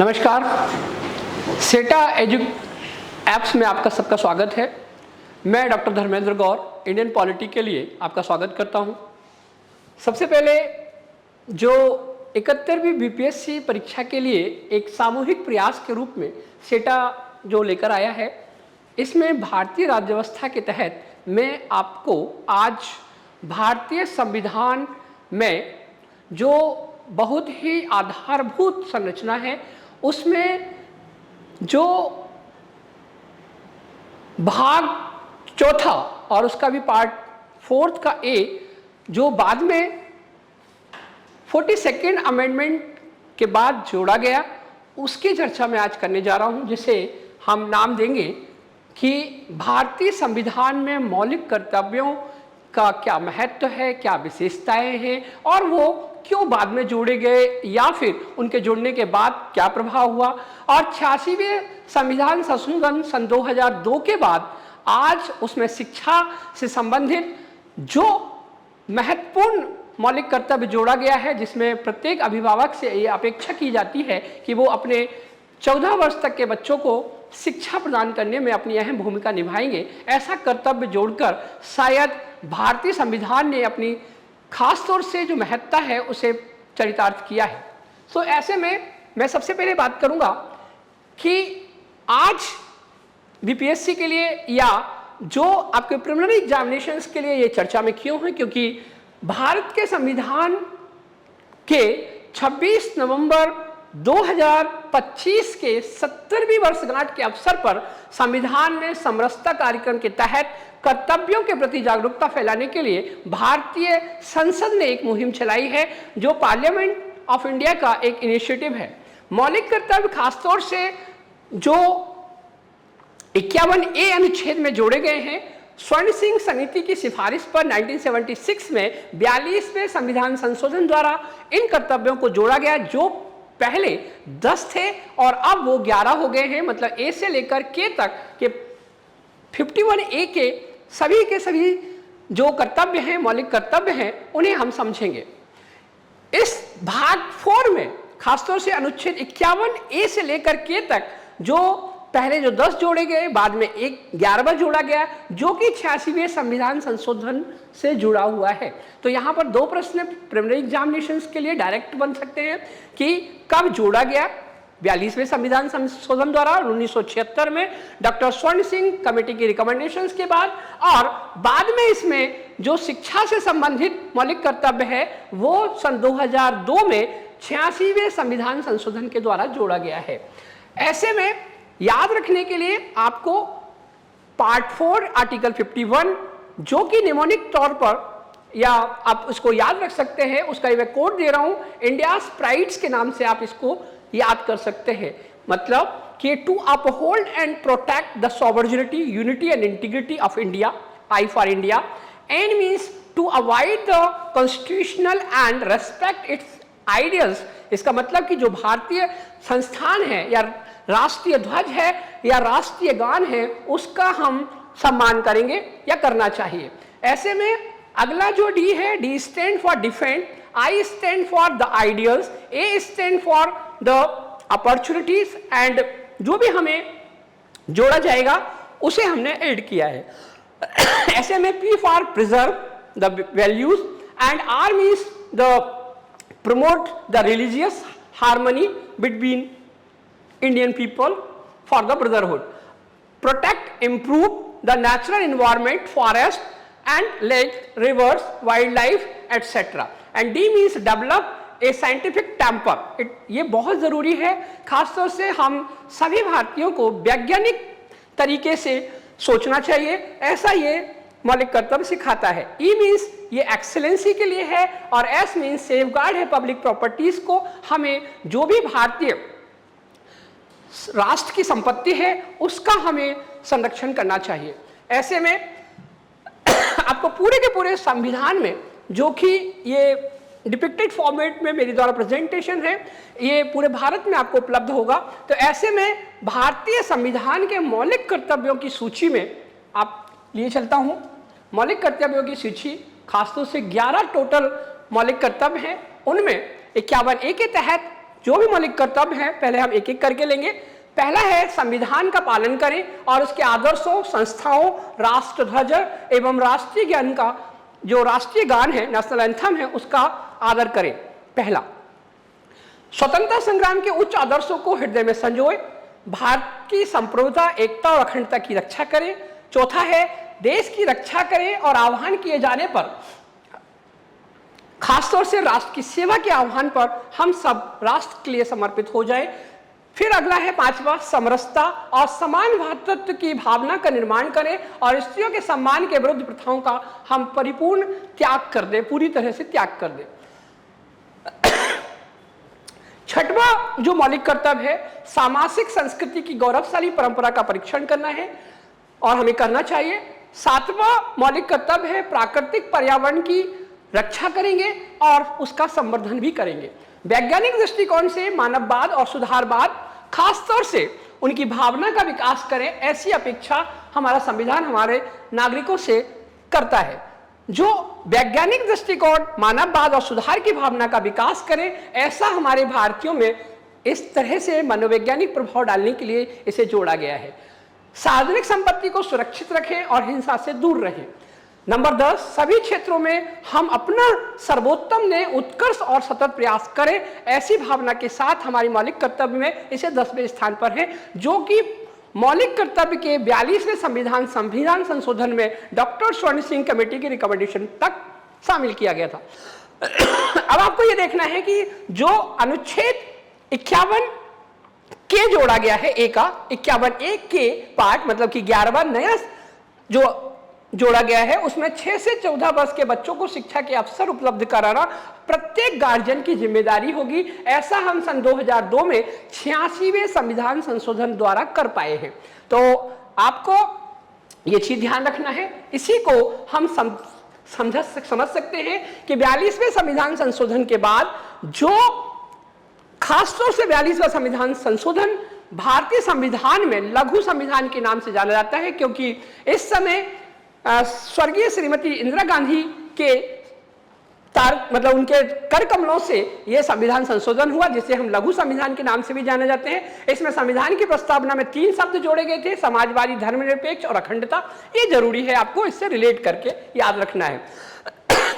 नमस्कार, सेटा एजु ऐप्स में आपका सबका स्वागत है। मैं डॉक्टर धर्मेंद्र गौर इंडियन पॉलिटी के लिए आपका स्वागत करता हूं। सबसे पहले जो 71वीं बीपीएससी परीक्षा के लिए एक सामूहिक प्रयास के रूप में सेटा जो लेकर आया है, इसमें भारतीय राज्य व्यवस्था के तहत मैं आपको आज भारतीय संविधान में जो बहुत ही आधारभूत संरचना है उसमें जो भाग चौथा और उसका भी पार्ट फोर्थ का ए जो बाद में 42nd अमेंडमेंट के बाद जोड़ा गया, उसकी चर्चा मैं आज करने जा रहा हूं, जिसे हम नाम देंगे कि भारतीय संविधान में मौलिक कर्तव्यों का क्या महत्व है, क्या विशेषताएं हैं और वो क्यों बाद में जोड़े गए या फिर उनके जुड़ने के बाद क्या प्रभाव हुआ। और 86वें संविधान संशोधन सन 2002 के बाद आज उसमें शिक्षा से संबंधित जो महत्वपूर्ण मौलिक कर्तव्य जोड़ा गया है, जिसमें प्रत्येक अभिभावक से ये अपेक्षा की जाती है कि वो अपने 14 वर्ष तक के बच्चों को शिक्षा प्रदान करने में अपनी अहम भूमिका निभाएंगे। ऐसा कर्तव्य जोड़कर शायद भारतीय संविधान ने अपनी खास तौर से जो महत्ता है उसे चरितार्थ किया है। तो ऐसे में मैं सबसे पहले बात करूंगा कि आज बीपीएससी के लिए या जो आपके प्रिलिमिनरी एग्जामिनेशंस के लिए ये चर्चा में क्यों है, क्योंकि भारत के संविधान के 26 नवंबर 2025 के 70वीं वर्षगांठ के अवसर पर संविधान में समरसता कार्यक्रम के तहत कर्तव्यों के प्रति जागरूकता फैलाने के लिए भारतीय संसद ने एक मुहिम चलाई है, जो पार्लियामेंट ऑफ इंडिया का एक इनिशिएटिव है। मौलिक कर्तव्य खासतौर से जो 51A अनुच्छेद में जोड़े गए हैं, स्वर्ण सिंह समिति की सिफारिश पर 1976 में 42वें संविधान संशोधन द्वारा इन कर्तव्यों को जोड़ा गया, जो पहले 10 थे और अब वो 11 हो गए हैं। मतलब ए से लेकर के तक के 51A के सभी जो कर्तव्य हैं, मौलिक कर्तव्य हैं, उन्हें हम समझेंगे। इस भाग 4 में खासतौर से अनुच्छेद 51A से लेकर के तक जो पहले जो 10 जोड़े गए, बाद में 11वां जोड़ा गया, जो कि 86वें संविधान संशोधन से जुड़ा हुआ है। तो यहाँ पर दो प्रश्न प्रिलिमिनरी एग्जामिनेशंस के लिए डायरेक्ट बन सकते हैं कि कब जोड़ा गया। 42वें संविधान संशोधन द्वारा 1976 में डॉक्टर स्वर्ण सिंह कमेटी की रिकमेंडेशंस के बाद, और बाद में इसमें जो शिक्षा से संबंधित मौलिक कर्तव्य है वो सन 2002 में 86वें संविधान संशोधन के द्वारा जोड़ा गया है। ऐसे में याद रखने के लिए आपको पार्ट 4 आर्टिकल 51, जो कि निमोनिक तौर पर या आप उसको याद रख सकते हैं, उसका मैं कोड दे रहा हूं, इंडियाज प्राइड्स के नाम से आप इसको याद कर सकते हैं। मतलब कि to uphold and protect the sovereignty, unity and integrity of India, I for India, and means to avoid the constitutional and respect its ideals. इसका मतलब कि जो भारतीय संस्थान है या राष्ट्रीय ध्वज है या राष्ट्रीय गान है, उसका हम सम्मान करेंगे या करना चाहिए। ऐसे में अगला जो डी है, D stand for defend, I stand for the ideals, A stand for the opportunities, and जो भी हमें जोड़ा जाएगा उसे हमने ऐड किया है। ऐसे में P for preserve the values, and R means the promote the religious harmony between Indian people for the brotherhood, protect, improve the natural environment, forest and lake, rivers, wildlife, etc. And D means develop a scientific temper. ये बहुत ज़रूरी है, खासतौर से हम सभी भारतीयों को वैज्ञानिक तरीके से सोचना चाहिए, ऐसा ये मौलिक कर्तव्य सिखाता है। E मीन्स ये एक्सेलेंसी के लिए है, और S मीन्स सेफगार्ड है पब्लिक प्रॉपर्टीज को। हमें जो भी भारतीय राष्ट्र की संपत्ति है उसका हमें संरक्षण करना चाहिए। ऐसे में आपको पूरे के पूरे संविधान में, जो कि ये डिपिक्टेड फॉर्मेट में मेरे द्वारा प्रेजेंटेशन है, ये पूरे भारत में आपको उपलब्ध होगा। तो ऐसे में भारतीय संविधान के मौलिक कर्तव्यों की सूची में आप लिए चलता हूं। मौलिक कर्तव्यों की सूची खासतौर से 11 टोटल मौलिक कर्तव्य हैं, उनमें 51A के तहत जो भी मौलिक कर्तव्य हैं पहले हम एक एक करके लेंगे। पहला है संविधान का पालन करें और उसके आदर्शों, संस्थाओं, राष्ट्रध्वज एवं राष्ट्रीय ज्ञान का जो राष्ट्रीय गान है, नेशनल एंथम है, उसका आदर करें। पहला, स्वतंत्रता संग्राम के उच्च आदर्शों को हृदय में संजोए, भारत की संप्रभुता, एकता और अखंडता की रक्षा करें। चौथा है देश की रक्षा करें और आह्वान किए जाने पर, खासतौर से राष्ट्र की सेवा के आह्वान पर हम सब राष्ट्र के लिए समर्पित हो जाएं। फिर अगला है पांचवा, समरसता और समान भातृत्व की भावना का निर्माण करें और स्त्रियों के सम्मान के विरुद्ध प्रथाओं का हम परिपूर्ण त्याग कर दें, पूरी तरह से त्याग कर दें। छठवां जो मौलिक कर्तव्य है, सामाजिक संस्कृति की गौरवशाली परंपरा का परीक्षण करना है और हमें करना चाहिए। सातवां मौलिक कर्तव्य है प्राकृतिक पर्यावरण की रक्षा करेंगे और उसका संवर्धन भी करेंगे। वैज्ञानिक दृष्टिकोण से मानववाद और सुधारवाद, खासतौर से उनकी भावना का विकास करें, ऐसी अपेक्षा हमारा संविधान हमारे नागरिकों से करता है। जो वैज्ञानिक दृष्टिकोण मानववाद और सुधार की भावना का विकास करें, ऐसा हमारे भारतीयों में इस तरह से मनोवैज्ञानिक प्रभाव डालने के लिए इसे जोड़ा गया है। सार्वजनिक संपत्ति को सुरक्षित रखें और हिंसा से दूर रहें। नंबर 10, सभी क्षेत्रों में हम अपना सर्वोत्तम ने उत्कर्ष और सतत प्रयास करें, ऐसी भावना के साथ हमारी मौलिक कर्तव्य में इसे 10वें स्थान पर है, जो कि मौलिक कर्तव्य के 42वें संविधान संशोधन में डॉक्टर स्वर्ण सिंह कमेटी की रिकमेंडेशन तक शामिल किया गया था। अब आपको यह देखना है कि जो अनुच्छेद 51 के जोड़ा गया है, ए का 51A के पार्ट, मतलब कि 11वां नया जो जोड़ा गया है, उसमें 6 से 14 वर्ष के बच्चों को शिक्षा के अवसर उपलब्ध कराना प्रत्येक गार्जियन की जिम्मेदारी होगी। ऐसा हम सन 2002 में 86वें संविधान संशोधन द्वारा कर पाए हैं। तो आपको ये चीज ध्यान रखना है। इसी को हम समझ सकते हैं कि 42वें संविधान संशोधन के बाद जो खासतौर से 42वां संविधान संशोधन भारतीय संविधान में लघु संविधान के नाम से जाना जाता है, क्योंकि इस समय स्वर्गीय श्रीमती इंदिरा गांधी के मतलब उनके कर कमलों से यह संविधान संशोधन हुआ, जिसे हम लघु संविधान के नाम से भी जाने जाते हैं। इसमें संविधान की प्रस्तावना में 3 शब्द जोड़े गए थे, समाजवादी, धर्मनिरपेक्ष और अखंडता। ये जरूरी है, आपको इससे रिलेट करके याद रखना है।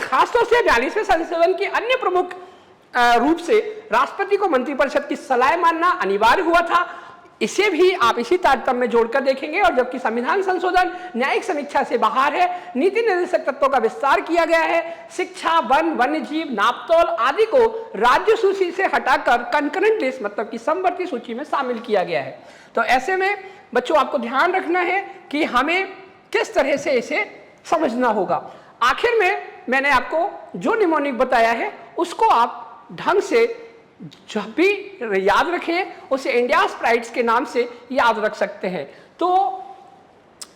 खासतौर से 42वें संशोधन की अन्य प्रमुख रूप से राष्ट्रपति को मंत्रिपरिषद की सलाह मानना अनिवार्य हुआ था। इसे भी आप इसी तारतम्य में जोड़कर देखेंगे। और जबकि संविधान संशोधन न्यायिक समीक्षा से बाहर है, नीति निर्देशक तत्वों का विस्तार किया गया है। शिक्षा, वन, वन्यजीव, नापतोल आदि को राज्य सूची से हटाकर कंकरेंट लिस्ट, मतलब कि समवर्ती सूची में शामिल किया गया है। तो ऐसे में बच्चों आपको ध्यान रखना है कि हमें किस तरह से इसे समझना होगा। आखिर में मैंने आपको जो निमोनिक बताया है उसको आप ढंग से जब भी याद रखें, उसे इंडियाज प्राइड्स के नाम से याद रख सकते हैं। तो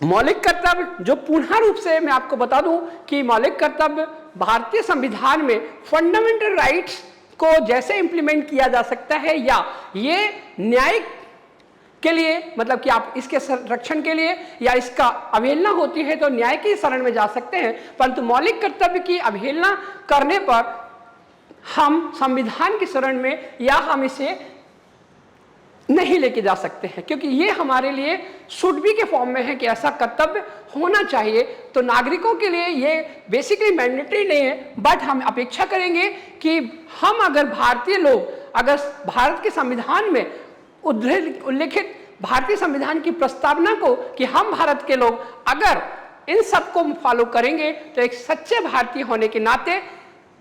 मौलिक कर्तव्य जो पुनः रूप से मैं आपको बता दूं कि मौलिक कर्तव्य भारतीय संविधान में फंडामेंटल राइट्स को जैसे इंप्लीमेंट किया जा सकता है, या ये न्यायिक के लिए, मतलब कि आप इसके संरक्षण के लिए या इसका अवहेलना होती है तो न्याय की शरण में जा सकते हैं, परंतु मौलिक कर्तव्य की अवहेलना करने पर हम संविधान की शरण में या हम इसे नहीं लेके जा सकते हैं, क्योंकि ये हमारे लिए शुड बी के फॉर्म में है कि ऐसा कर्तव्य होना चाहिए। तो नागरिकों के लिए ये बेसिकली मैंडेटरी नहीं है, बट हम अपेक्षा करेंगे कि हम अगर भारतीय लोग अगर भारत के संविधान में उल्लेखित भारतीय संविधान की प्रस्तावना को कि हम भारत के लोग अगर इन सबको फॉलो करेंगे तो एक सच्चे भारतीय होने के नाते,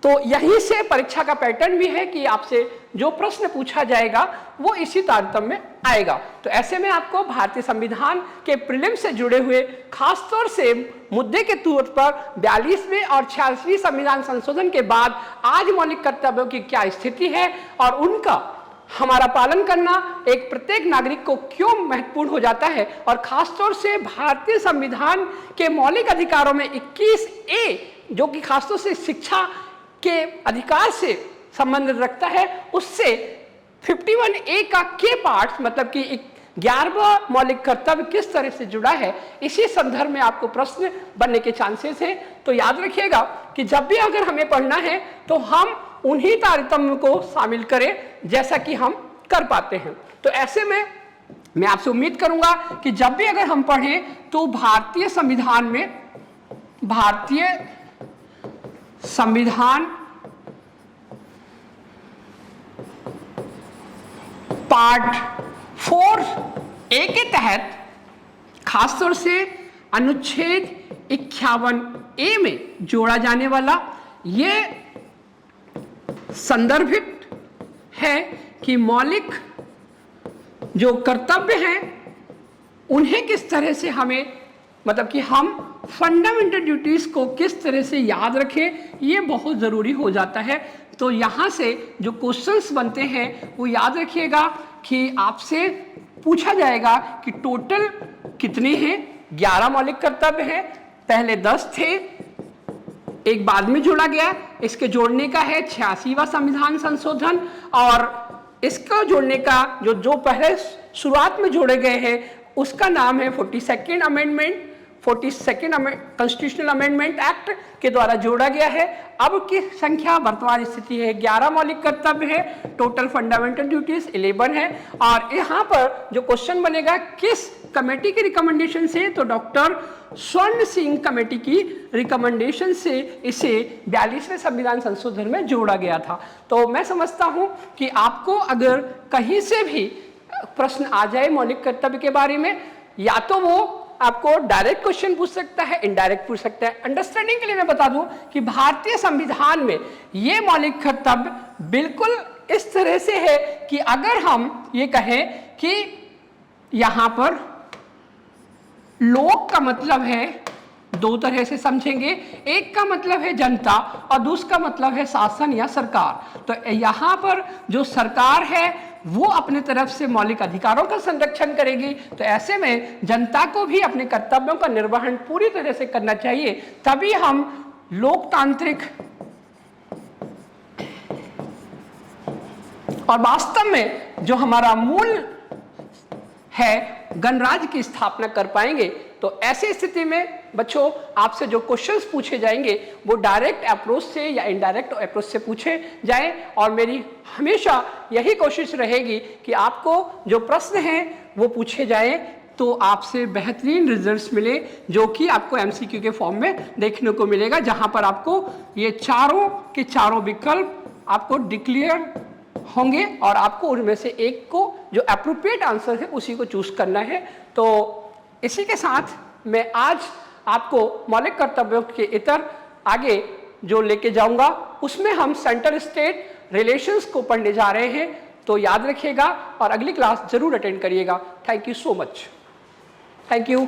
तो यहीं से परीक्षा का पैटर्न भी है कि आपसे जो प्रश्न पूछा जाएगा वो इसी तारतम्य में आएगा। तो ऐसे में आपको भारतीय संविधान के प्रीलिम से जुड़े हुए खासतौर से मुद्दे के तौर पर 42वें और 86वें संविधान संशोधन के बाद आज मौलिक कर्तव्यों की क्या स्थिति है और उनका हमारा पालन करना एक प्रत्येक नागरिक को क्यों महत्वपूर्ण हो जाता है, और खासतौर से भारतीय संविधान के मौलिक अधिकारों में 21A जो कि खासतौर से शिक्षा के अधिकार से संबंध रखता है, उससे 51A का के पार्ट, मतलब कि 11वां मौलिक कर्तव्य किस तरह से जुड़ा है, इसी संदर्भ में आपको प्रश्न बनने के चांसेस हैं। तो याद रखिएगा कि जब भी अगर हमें पढ़ना है तो हम उन्हीं तारतम्य को शामिल करें जैसा कि हम कर पाते हैं। तो ऐसे में मैं आपसे उम्मीद करूंगा कि जब भी अगर हम पढ़ें तो भारतीय संविधान में, भारतीय संविधान पार्ट 4A के तहत खासतौर से अनुच्छेद 51A में जोड़ा जाने वाला ये संदर्भित है कि मौलिक जो कर्तव्य हैं उन्हें किस तरह से हमें, मतलब कि हम फंडामेंटल ड्यूटीज को किस तरह से याद रखें, ये बहुत ज़रूरी हो जाता है। तो यहाँ से जो क्वेश्चंस बनते हैं वो याद रखिएगा कि आपसे पूछा जाएगा कि टोटल कितने हैं। 11 मौलिक कर्तव्य हैं, पहले 10 थे, एक बाद में जोड़ा गया। इसके जोड़ने का है 86वां संविधान संशोधन, और इसको जोड़ने का जो पहले शुरुआत में जोड़े गए हैं उसका नाम है 42nd amendment, 42nd constitutional amendment act के द्वारा जोड़ा गया है। अब की संख्या वर्तमान स्थिति है 11 मौलिक कर्तव्य है, टोटल फंडामेंटल ड्यूटीज 11 है। और यहाँ पर जो क्वेश्चन बनेगा किस कमेटी की रिकमेंडेशन से, तो डॉक्टर स्वर्ण सिंह कमेटी की रिकमेंडेशन से इसे 42वें संविधान संशोधन में जोड़ा गया था। तो मैं समझता हूँ कि आपको अगर कहीं से भी प्रश्न आ जाए मौलिक कर्तव्य के बारे में, या तो वो आपको डायरेक्ट क्वेश्चन पूछ सकता है, इनडायरेक्ट पूछ सकता है। अंडरस्टैंडिंग के लिए मैं बता दूं कि भारतीय संविधान में ये मौलिक कर्तव्य बिल्कुल इस तरह से है कि अगर हम ये कहें कि यहां पर लोक का मतलब है, दो तरह से समझेंगे, एक का मतलब है जनता और दूसरा मतलब है शासन या सरकार। तो यहाँ पर जो सरकार है वो अपने तरफ से मौलिक अधिकारों का संरक्षण करेगी, तो ऐसे में जनता को भी अपने कर्तव्यों का निर्वहन पूरी तरह से करना चाहिए, तभी हम लोकतांत्रिक और वास्तव में जो हमारा मूल है गणराज्य की स्थापना कर पाएंगे। तो ऐसी स्थिति में बच्चों आपसे जो क्वेश्चंस पूछे जाएंगे वो डायरेक्ट अप्रोच से या इनडायरेक्ट अप्रोच से पूछे जाएं, और मेरी हमेशा यही कोशिश रहेगी कि आपको जो प्रश्न हैं वो पूछे जाएं तो आपसे बेहतरीन रिजल्ट्स मिले, जो कि आपको एमसीक्यू के फॉर्म में देखने को मिलेगा, जहां पर आपको ये चारों के चारों विकल्प आपको डिक्लेयर होंगे और आपको उनमें से एक को जो एप्रोप्रिएट आंसर है उसी को चूज करना है। तो इसी के साथ मैं आज आपको मौलिक कर्तव्यों के इतर आगे जो लेके जाऊंगा उसमें हम सेंट्रल स्टेट रिलेशंस को पढ़ने जा रहे हैं। तो याद रखिएगा और अगली क्लास जरूर अटेंड करिएगा। Thank you so much. Thank you.